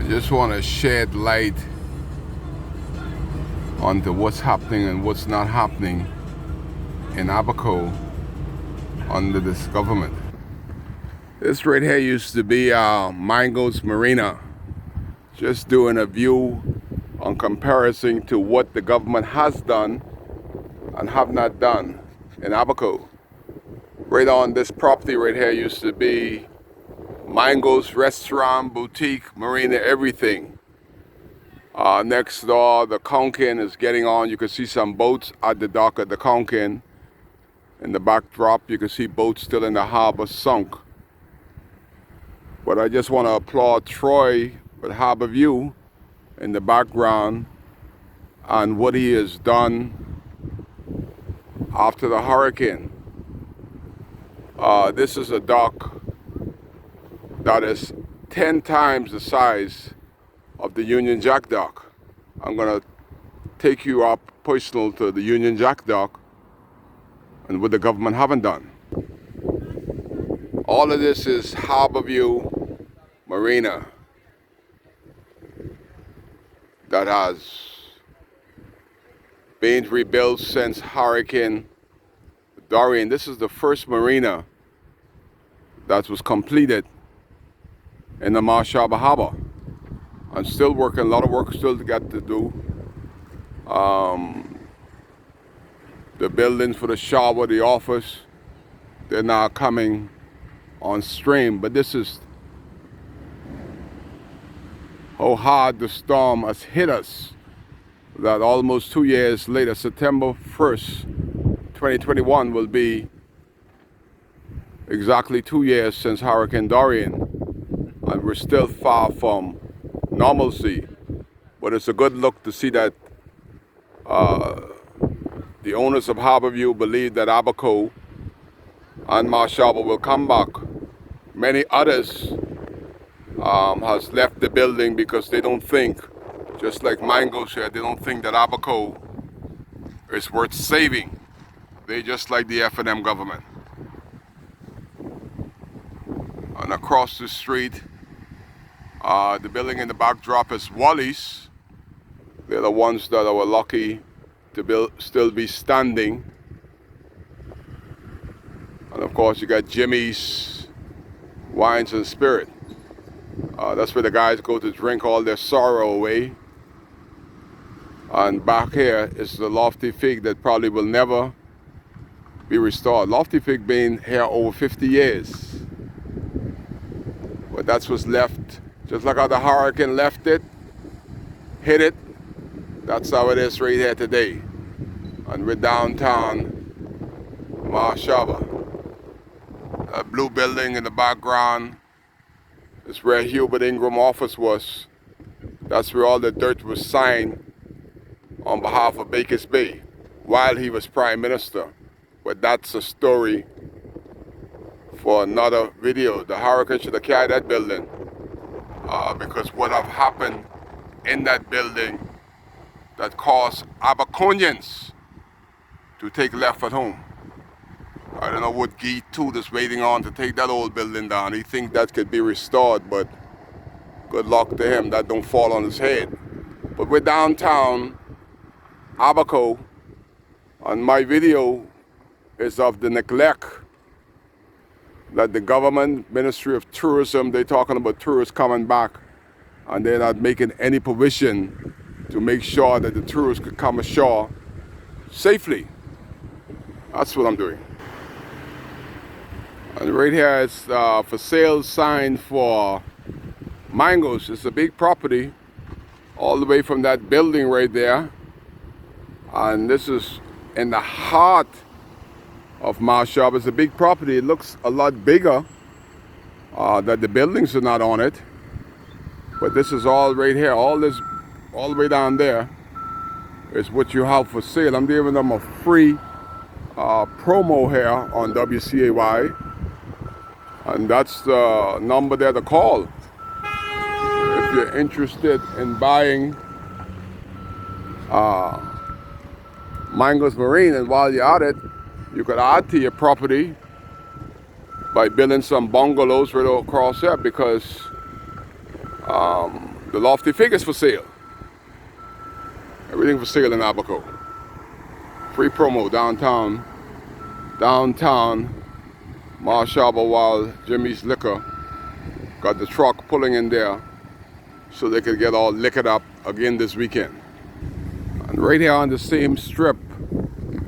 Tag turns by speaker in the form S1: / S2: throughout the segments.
S1: I just want to shed light onto what's happening and what's not happening in Abaco under this government. This right here used to be Mango's Marina. Just doing a view on comparison to what the government has done and have not done in Abaco. Right on this property right here used to be Mango's Restaurant, Boutique, Marina, everything. Next door, the Konkan is getting on. You can see some boats at the dock at the Konkan. In the backdrop, you can see boats still in the harbor sunk. But I just want to applaud Troy with Harbor View in the background and what he has done after the hurricane. This is a dock that is 10 times the size of the Union Jack dock. I'm gonna take you up personal to the Union Jack dock and what the government haven't done. All of this is Harbor View Marina that has been rebuilt since Hurricane Dorian. This is the first marina that was completed in the Marsh Harbor. I'm still working, a lot of work still to get to do. The buildings for the shower, the office, they're now coming on stream. But this is how hard the storm has hit us, that almost 2 years later, September 1st, 2021 will be exactly 2 years since Hurricane Dorian, and we're still far from normalcy. But it's a good look to see that the owners of Harborview believe that Abaco and Marsh Harbor will come back. Many others has left the building because they don't think, just like Mango said, they don't think that Abaco is worth saving. They just like the F&M government. And across the street, the building in the backdrop is Wally's. They're the ones that were lucky to still be standing. And of course you got Jimmy's Wines and Spirit. That's where the guys go to drink all their sorrow away. And back here is the Lofty Fig that probably will never be restored. Lofty Fig been here over 50 years. But that's what's left. Just like how the hurricane left it, hit it, that's how it is right here today. And we're downtown Marsh Harbor. A blue building in the background is where Hubert Ingram office was. That's where all the dirt was signed on behalf of Bakers Bay while he was Prime Minister. But that's a story for another video. The hurricane should have carried that building because what have happened in that building that caused Abaconians to take left at home. I don't know what Guy Toot is waiting on to take that old building down. He thinks that could be restored, but good luck to him. That don't fall on his head. But we're downtown Abaco, and my video is of the neglect that the government, Ministry of Tourism, they're talking about tourists coming back, and they're not making any provision to make sure that the tourists could come ashore safely. That's what I'm doing. And right here is for sale sign for Mango's. It's a big property all the way from that building right there. And this is in the heart of Marsh Harbor. It's a big property. It looks a lot bigger that the buildings are not on it. But this is all right here. All this, all the way down there is what you have for sale. I'm giving them a free promo here on WCAY. And that's the number there to call if you're interested in buying Mango's Marine. And while you're at it, you could add to your property by building some bungalows right across there, because The lofty figures for sale. Everything for sale in Abaco. Free promo downtown Marsh Harbor, while Jimmy's Liquor got the truck pulling in there so they could get all liquored up again this weekend. And right here on the same strip,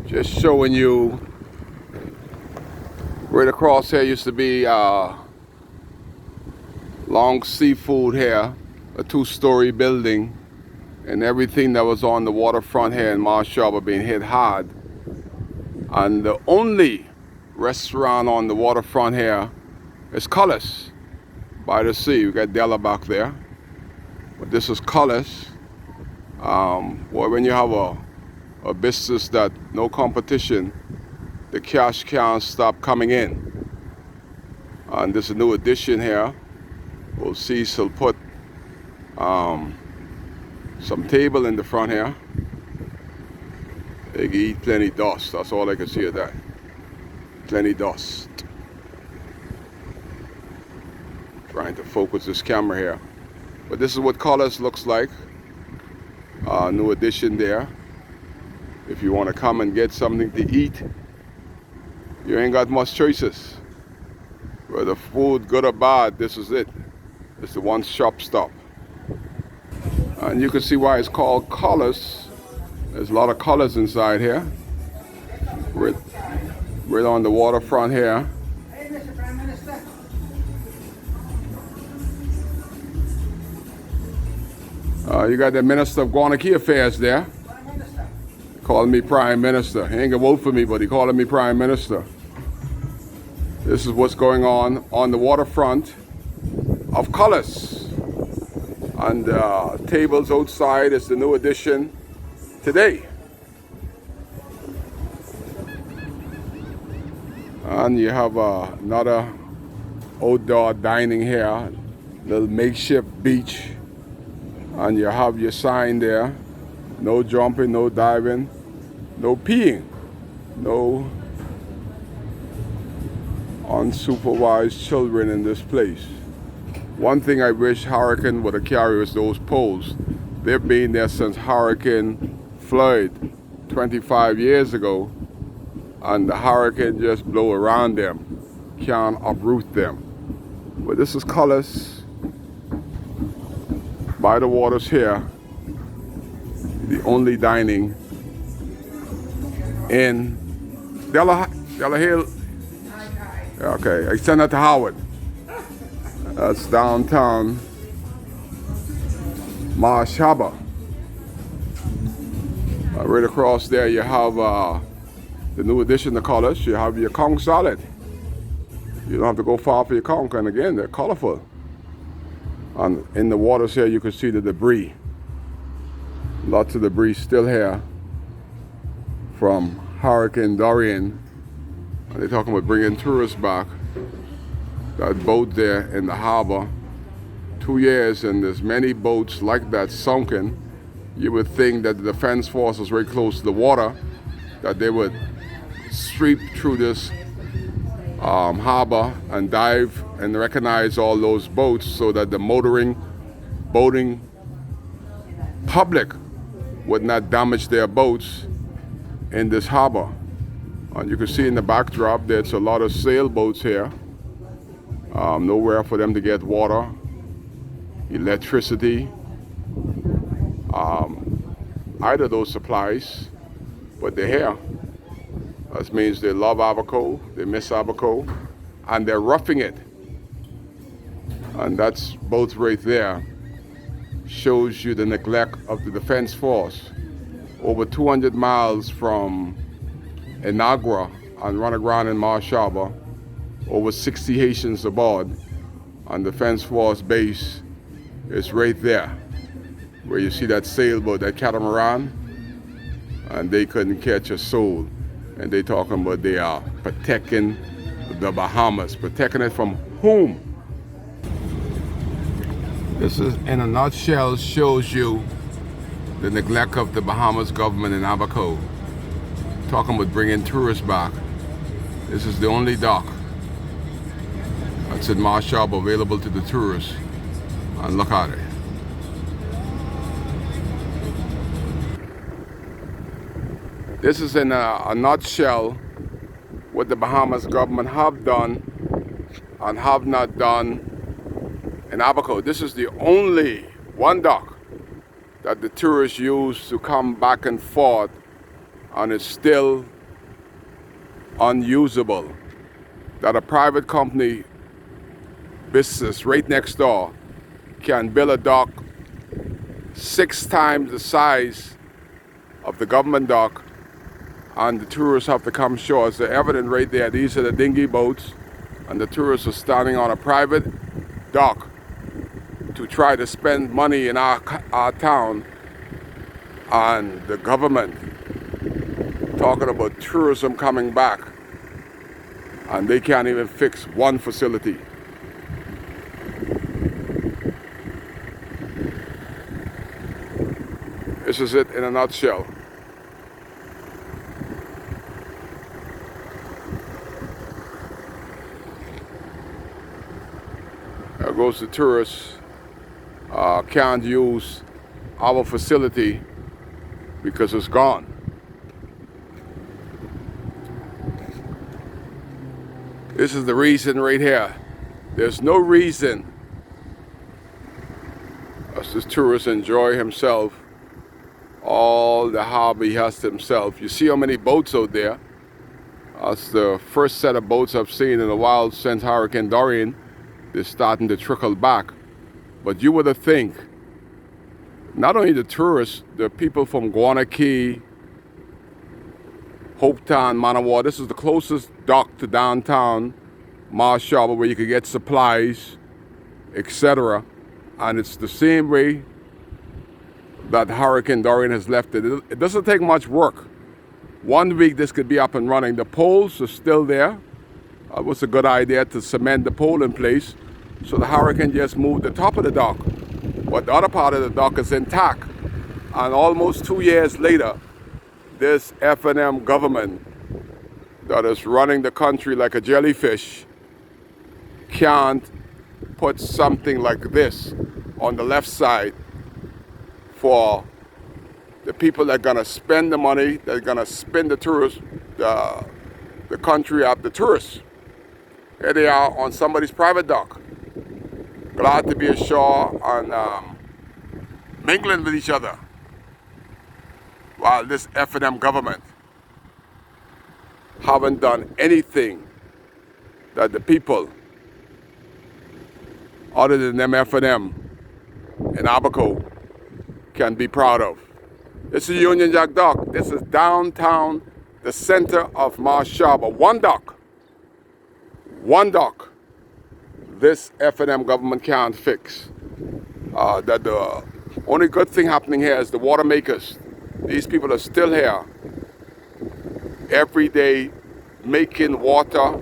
S1: just showing you, right across here used to be Long Seafood here, a 2-story building, and everything that was on the waterfront here in Marsh Harbor being hit hard. And the only restaurant on the waterfront here is Cullis by the sea. We got Della back there, but this is Cullis. Well, when you have a business that no competition, the cash can't stop coming in. And this is a new addition here. We'll see, so put some table in the front here. They can eat plenty dust. That's all I can see of that. Plenty dust. Trying to focus this camera here. But this is what Cullis looks like. New addition there. If you want to come and get something to eat, you ain't got much choices. Whether food good or bad, this is it. It's the one-stop shop. And you can see why it's called Cullis. There's a lot of colors inside here. Right on the waterfront here.
S2: Hey, Mr. Prime Minister.
S1: You got the Minister of Gwanakee Affairs there.
S2: Prime Minister.
S1: Calling me Prime Minister. He ain't gonna vote for me, but he calling me Prime Minister. This is what's going on the waterfront of Cullis. And tables outside is the new addition today. And you have another outdoor dining here, little makeshift beach. And you have your sign there, no jumping, no diving, no peeing, no unsupervised children in this place. One thing I wish Hurricane would have carried is those poles. They've been there since Hurricane Floyd 25 years ago, and the hurricane just blow around them, can't uproot them. But this is Cullis by the waters here, the only dining in Della Hill. Okay, I send that to Howard. That's downtown Marsh Harbor. Right across there you have the new addition to Cullis. You have your conch salad. You don't have to go far for your conch, and again, they're colorful. And in the waters here you can see the debris. Lots of debris still here from Hurricane Dorian. And they're talking about bringing tourists back. That boat there in the harbor, 2 years, and there's many boats like that sunken. You would think that the Defense Force was very close to the water, that they would sweep through this harbor and dive and recognize all those boats so that the boating public would not damage their boats in this harbor. And you can see in the backdrop there's a lot of sailboats here. Nowhere for them to get water, electricity, either of those supplies, but they're here. That means they love Abaco, they miss Abaco, and they're roughing it. And that's both right there. Shows you the neglect of the Defense Force. Over 200 miles from Inagua and Runnaground in Marsh Harbor, over 60 Haitians aboard, and Defense Force base is right there, where you see that sailboat, that catamaran, and they couldn't catch a soul. And they talking about they are protecting the Bahamas. Protecting it from whom? This is, in a nutshell, shows you the neglect of the Bahamas government in Abaco. Talking about bringing tourists back. This is the only dock that's in Marsh Harbor available to the tourists. And look at it. This is in a nutshell what the Bahamas government have done and have not done in Abaco. This is the only one dock that the tourists use to come back and forth, and it's still unusable. That a private company business right next door can build a dock 6 times the size of the government dock, and the tourists have to come shore. It's the evidence right there. These are the dinghy boats, and the tourists are standing on a private dock to try to spend money in our town, and the government talking about tourism coming back, and they can't even fix one facility. This is it in a nutshell. There goes the tourists. Can't use our facility because it's gone. This is the reason right here. There's no reason as this tourist enjoy himself, all the hobby he has to himself. You see how many boats out there. That's the first set of boats I've seen in a while since Hurricane Dorian. They're starting to trickle back. But you would think, not only the tourists, the people from Guana Key, Hopetown, Manawa, this is the closest dock to downtown Marsh Harbor where you could get supplies, etc. And it's the same way that Hurricane Dorian has left it. It doesn't take much work. 1 week this could be up and running. The poles are still there. It was a good idea to cement the pole in place so the hurricane just moved the top of the dock. But the other part of the dock is intact. And almost 2 years later, this F&M government that is running the country like a jellyfish can't put something like this on the left side for the people that are gonna spend the money, that are gonna spend the tourists, the country of the tourists. Here they are on somebody's private dock. Glad to be ashore and mingling with each other. While this F&M government haven't done anything that the people, other than them F&M in Abaco, can be proud of. This is Union Jack Dock. This is downtown, the center of Marsh Harbor. One dock. One dock. This F&M government can't fix. That the only good thing happening here is the water makers. These people are still here every day making water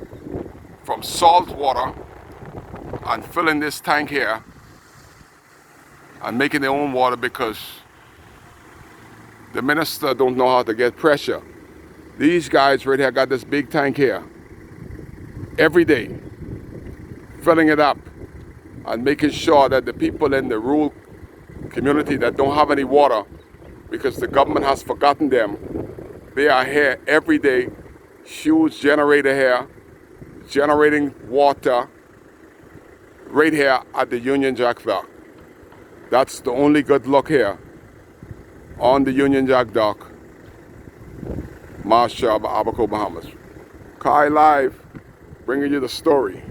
S1: from salt water and filling this tank here and making their own water because the minister don't know how to get pressure. These guys right here got this big tank here every day, filling it up and making sure that the people in the rural community that don't have any water because the government has forgotten them, they are here every day, huge generator here, generating water right here at the Union Jack Dock. That's the only good luck here on the Union Jack Dock, Marsh Harbor, Abaco, Bahamas. Kai Live, bringing you the story.